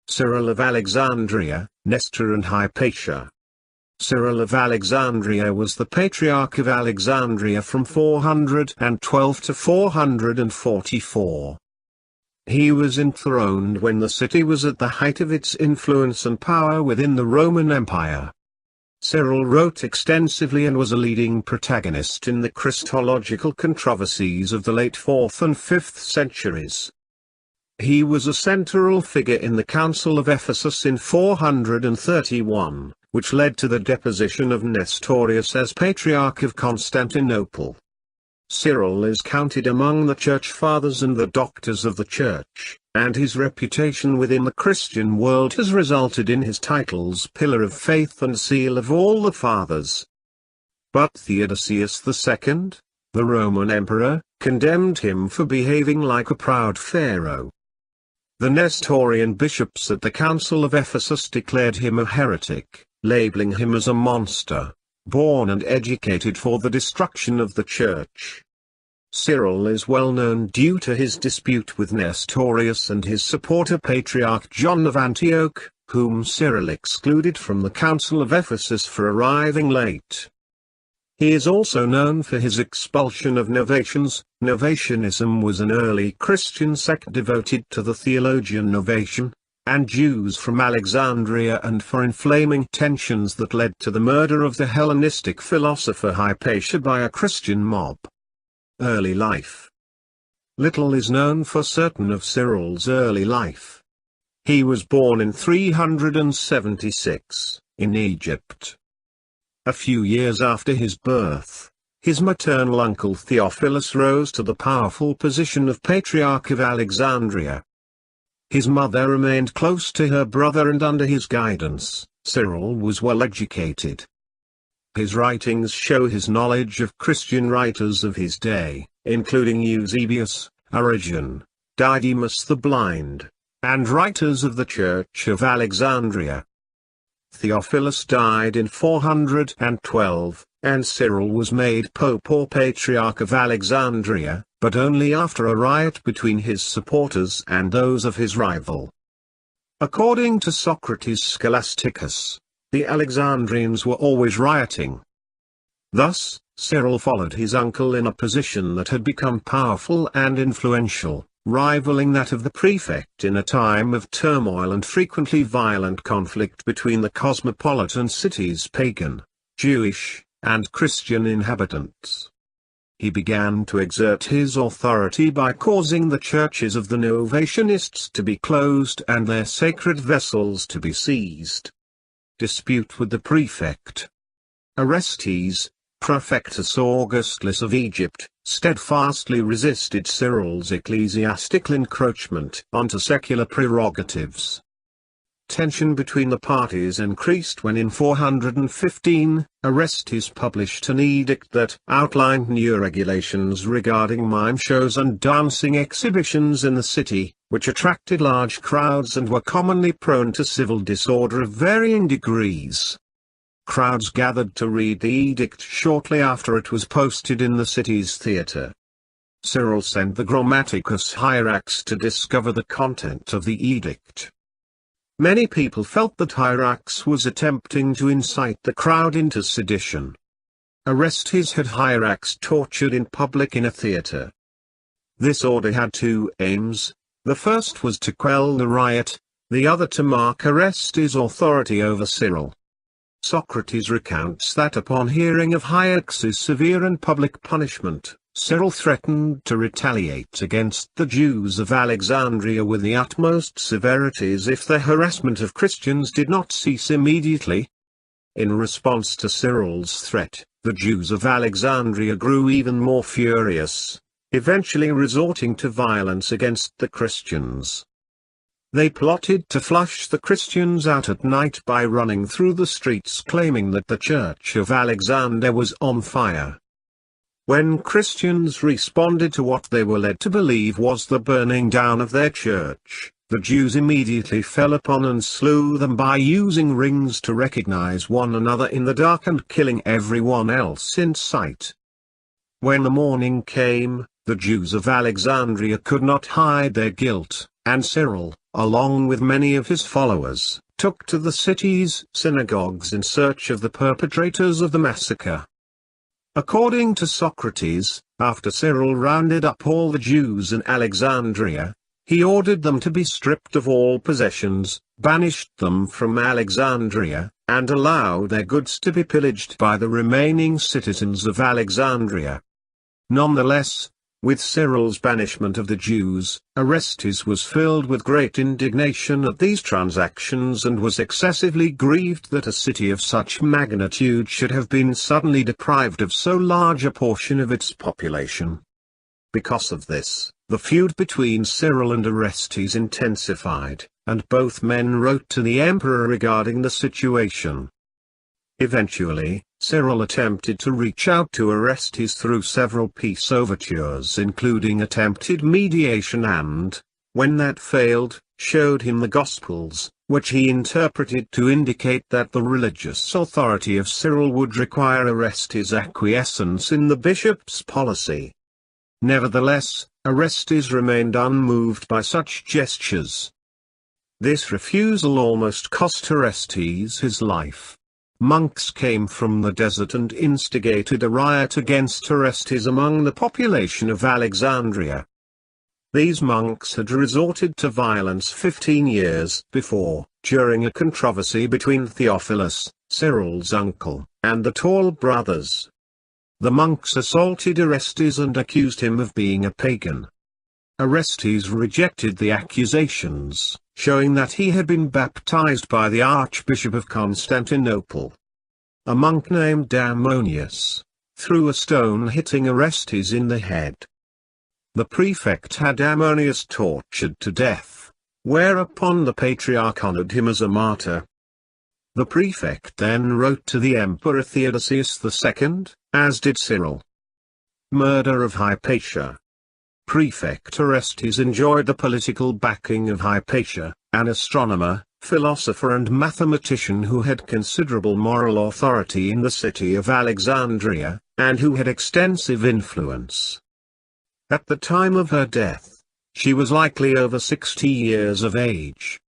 Cyril of Alexandria, Nestor and Hypatia. Cyril of Alexandria was the Patriarch of Alexandria from 412 to 444. He was enthroned when the city was at the height of its influence and power within the Roman Empire. Cyril wrote extensively and was a leading protagonist in the Christological controversies of the late 4th and 5th centuries. He was a central figure in the Council of Ephesus in 431, which led to the deposition of Nestorius as Patriarch of Constantinople. Cyril is counted among the Church Fathers and the Doctors of the Church, and his reputation within the Christian world has resulted in his titles Pillar of Faith and Seal of all the Fathers. But Theodosius II, the Roman Emperor, condemned him for behaving like a proud pharaoh. The Nestorian bishops at the Council of Ephesus declared him a heretic, labeling him as a monster, born and educated for the destruction of the Church. Cyril is well known due to his dispute with Nestorius and his supporter Patriarch John of Antioch, whom Cyril excluded from the Council of Ephesus for arriving late. He is also known for his expulsion of Novatians. Novatianism was an early Christian sect devoted to the theologian Novatian, and Jews from Alexandria, and for inflaming tensions that led to the murder of the Hellenistic philosopher Hypatia by a Christian mob. Early life. Little is known for certain of Cyril's early life. He was born in 376, in Egypt. A few years after his birth, his maternal uncle Theophilus rose to the powerful position of Patriarch of Alexandria. His mother remained close to her brother, and under his guidance, Cyril was well educated. His writings show his knowledge of Christian writers of his day, including Eusebius, Origen, Didymus the Blind, and writers of the Church of Alexandria. Theophilus died in 412, and Cyril was made Pope or Patriarch of Alexandria, but only after a riot between his supporters and those of his rival. According to Socrates Scholasticus, the Alexandrians were always rioting. Thus, Cyril followed his uncle in a position that had become powerful and influential, rivaling that of the prefect in a time of turmoil and frequently violent conflict between the cosmopolitan city's pagan, Jewish, and Christian inhabitants. He began to exert his authority by causing the churches of the Novatianists to be closed and their sacred vessels to be seized. Dispute with the prefect. Orestes, Prefectus Augustulus of Egypt, steadfastly resisted Cyril's ecclesiastical encroachment onto secular prerogatives. Tension between the parties increased when in 415, Orestes published an edict that outlined new regulations regarding mime shows and dancing exhibitions in the city, which attracted large crowds and were commonly prone to civil disorder of varying degrees. Crowds gathered to read the edict shortly after it was posted in the city's theatre. Cyril sent the Grammaticus Hierax to discover the content of the edict. Many people felt that Hierax was attempting to incite the crowd into sedition. Orestes had Hierax tortured in public in a theatre. This order had two aims: the first was to quell the riot, the other to mark Orestes' authority over Cyril. Socrates recounts that upon hearing of Hierax's severe and public punishment, Cyril threatened to retaliate against the Jews of Alexandria with the utmost severities if the harassment of Christians did not cease immediately. In response to Cyril's threat, the Jews of Alexandria grew even more furious, eventually resorting to violence against the Christians. They plotted to flush the Christians out at night by running through the streets claiming that the Church of Alexander was on fire. When Christians responded to what they were led to believe was the burning down of their church, the Jews immediately fell upon and slew them by using rings to recognize one another in the dark and killing everyone else in sight. When the morning came, The Jews of Alexandria could not hide their guilt, and Cyril, along with many of his followers, took to the city's synagogues in search of the perpetrators of the massacre. According to Socrates, after Cyril rounded up all the Jews in Alexandria, he ordered them to be stripped of all possessions, banished them from Alexandria, and allowed their goods to be pillaged by the remaining citizens of Alexandria. Nonetheless, with Cyril's banishment of the Jews, Orestes was filled with great indignation at these transactions and was excessively grieved that a city of such magnitude should have been suddenly deprived of so large a portion of its population. Because of this, the feud between Cyril and Orestes intensified, and both men wrote to the emperor regarding the situation. Eventually, Cyril attempted to reach out to Orestes through several peace overtures, including attempted mediation, and, when that failed, showed him the Gospels, which he interpreted to indicate that the religious authority of Cyril would require Orestes' acquiescence in the bishop's policy. Nevertheless, Orestes remained unmoved by such gestures. This refusal almost cost Orestes his life. Monks came from the desert and instigated a riot against Orestes among the population of Alexandria. These monks had resorted to violence 15 years before, during a controversy between Theophilus, Cyril's uncle, and the tall brothers. The monks assaulted Orestes and accused him of being a pagan. Orestes rejected the accusations, showing that he had been baptized by the Archbishop of Constantinople. A monk named Ammonius threw a stone, hitting Orestes in the head. The prefect had Ammonius tortured to death, whereupon the Patriarch honored him as a martyr. The prefect then wrote to the Emperor Theodosius II, as did Cyril. Murder of Hypatia. Prefect Orestes enjoyed the political backing of Hypatia, an astronomer, philosopher and mathematician who had considerable moral authority in the city of Alexandria, and who had extensive influence. At the time of her death, she was likely over 60 years of age.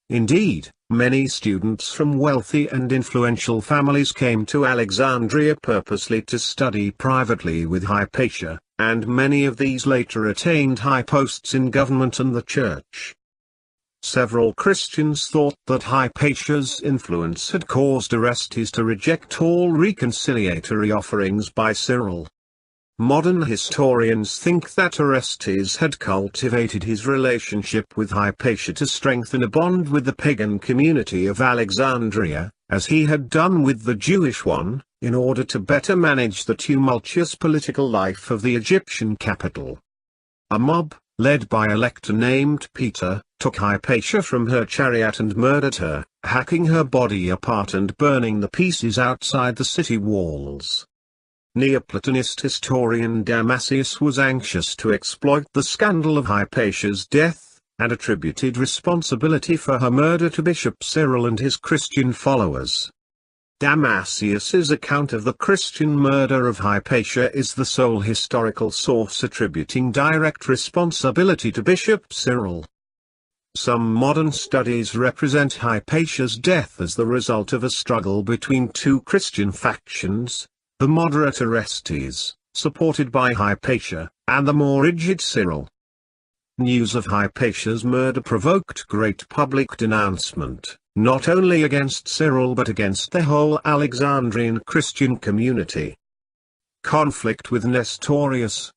Indeed, many students from wealthy and influential families came to Alexandria purposely to study privately with Hypatia, and many of these later attained high posts in government and the church. Several Christians thought that Hypatia's influence had caused Orestes to reject all reconciliatory offerings by Cyril. Modern historians think that Orestes had cultivated his relationship with Hypatia to strengthen a bond with the pagan community of Alexandria, as he had done with the Jewish one, in order to better manage the tumultuous political life of the Egyptian capital. A mob, led by a lector named Peter, took Hypatia from her chariot and murdered her, hacking her body apart and burning the pieces outside the city walls. Neoplatonist historian Damasius was anxious to exploit the scandal of Hypatia's death, and attributed responsibility for her murder to Bishop Cyril and his Christian followers. Damasius's account of the Christian murder of Hypatia is the sole historical source attributing direct responsibility to Bishop Cyril. Some modern studies represent Hypatia's death as the result of a struggle between two Christian factions, the moderate Orestes, supported by Hypatia, and the more rigid Cyril. News of Hypatia's murder provoked great public denouncement, not only against Cyril but against the whole Alexandrian Christian community. Conflict with Nestorius.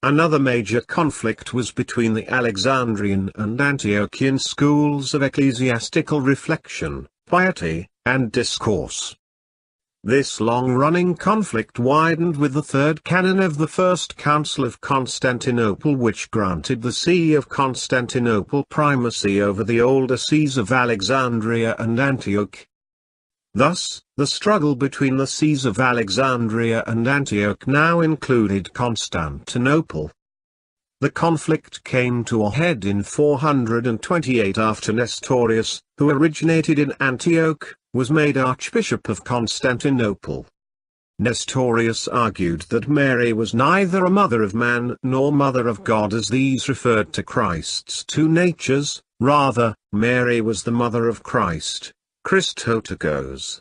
Another major conflict was between the Alexandrian and Antiochian schools of ecclesiastical reflection, piety, and discourse. This long-running conflict widened with the third canon of the First Council of Constantinople, which granted the See of Constantinople primacy over the older sees of Alexandria and Antioch. Thus, the struggle between the sees of Alexandria and Antioch now included Constantinople. The conflict came to a head in 428 after Nestorius, who originated in Antioch, was made Archbishop of Constantinople. Nestorius argued that Mary was neither a mother of man nor mother of God, as these referred to Christ's two natures. Rather, Mary was the mother of Christ, Christotokos.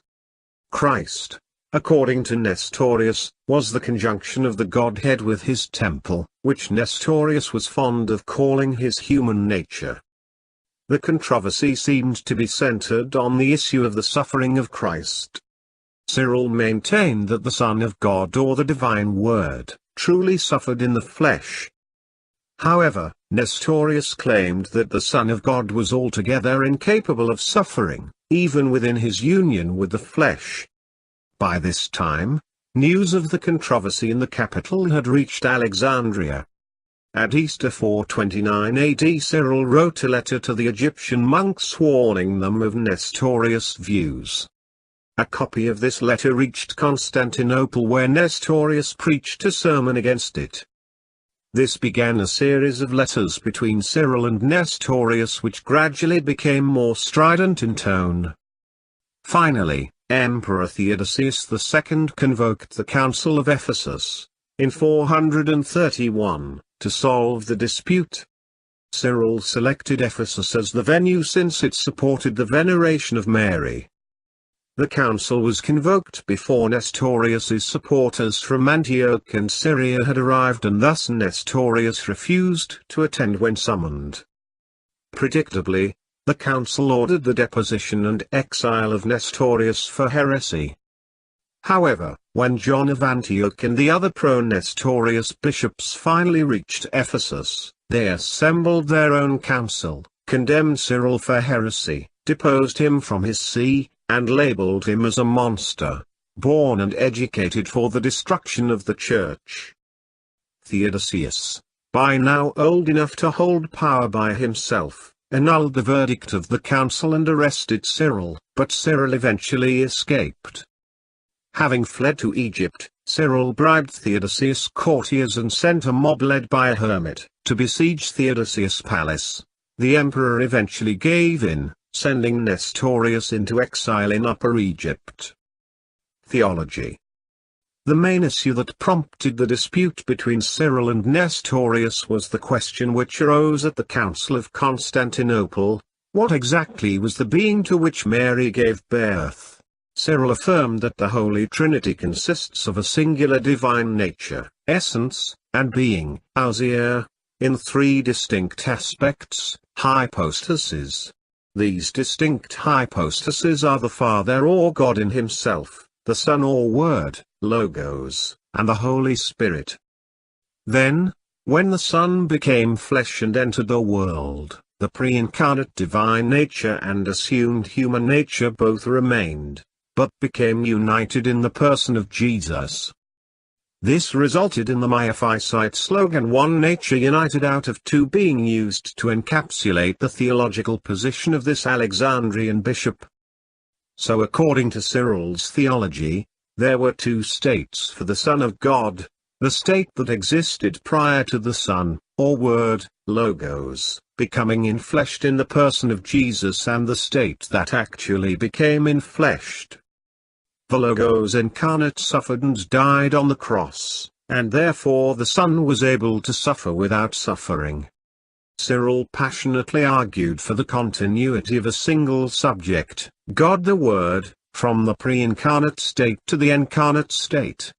Christ, according to Nestorius, was the conjunction of the Godhead with his temple, which Nestorius was fond of calling his human nature. The controversy seemed to be centered on the issue of the suffering of Christ. Cyril maintained that the Son of God, or the Divine Word, truly suffered in the flesh. However, Nestorius claimed that the Son of God was altogether incapable of suffering, even within his union with the flesh. By this time, news of the controversy in the capital had reached Alexandria. At Easter 429 AD, Cyril wrote a letter to the Egyptian monks warning them of Nestorius' views. A copy of this letter reached Constantinople, where Nestorius preached a sermon against it. This began a series of letters between Cyril and Nestorius, which gradually became more strident in tone. Finally, Emperor Theodosius II convoked the Council of Ephesus, in 431, to solve the dispute. Cyril selected Ephesus as the venue since it supported the veneration of Mary. The council was convoked before Nestorius's supporters from Antioch and Syria had arrived, and thus Nestorius refused to attend when summoned. Predictably, the council ordered the deposition and exile of Nestorius for heresy. However, when John of Antioch and the other pro-Nestorius bishops finally reached Ephesus, they assembled their own council, condemned Cyril for heresy, deposed him from his see, and labeled him as a monster, born and educated for the destruction of the church. Theodosius, by now old enough to hold power by himself, annulled the verdict of the council and arrested Cyril, but Cyril eventually escaped. Having fled to Egypt, Cyril bribed Theodosius' courtiers and sent a mob led by a hermit, to besiege Theodosius' palace. The emperor eventually gave in, sending Nestorius into exile in Upper Egypt. Theology. The main issue that prompted the dispute between Cyril and Nestorius was the question which arose at the Council of Constantinople: what exactly was the being to which Mary gave birth? Cyril affirmed that the Holy Trinity consists of a singular divine nature, essence, and being, ousia, in three distinct aspects, hypostases. These distinct hypostases are the Father or God in himself, the Son or Word, Logos, and the Holy Spirit. Then, when the Son became flesh and entered the world, the pre-incarnate divine nature and assumed human nature both remained, but became united in the person of Jesus. This resulted in the Miaphysite slogan "One Nature United Out of Two" being used to encapsulate the theological position of this Alexandrian bishop. So according to Cyril's theology, there were two states for the Son of God: the state that existed prior to the Son, or Word, Logos, becoming infleshed in the person of Jesus, and the state that actually became infleshed. The Logos incarnate suffered and died on the cross, and therefore the Son was able to suffer without suffering. Cyril passionately argued for the continuity of a single subject, God the Word, from the pre-incarnate state to the incarnate state.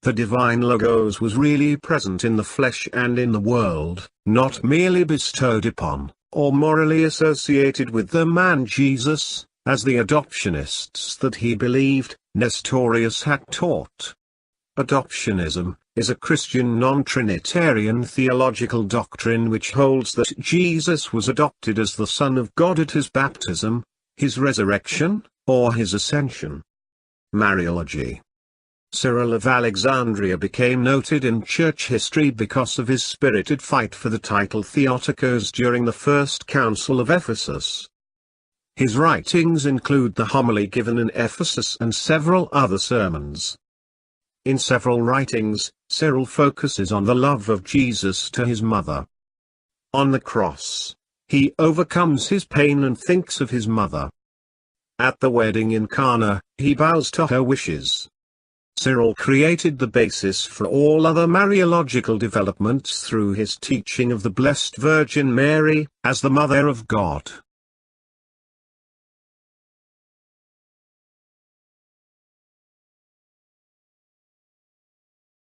The divine Logos was really present in the flesh and in the world, not merely bestowed upon, or morally associated with the man Jesus, as the adoptionists that he believed, Nestorius had taught. Adoptionism is a Christian non-Trinitarian theological doctrine which holds that Jesus was adopted as the Son of God at his baptism, his resurrection, or his ascension. Mariology. Cyril of Alexandria became noted in church history because of his spirited fight for the title Theotokos during the First Council of Ephesus. His writings include the homily given in Ephesus and several other sermons. In several writings, Cyril focuses on the love of Jesus to his mother. On the cross, he overcomes his pain and thinks of his mother. At the wedding in Cana, he bows to her wishes. Cyril created the basis for all other Mariological developments through his teaching of the Blessed Virgin Mary, as the Mother of God.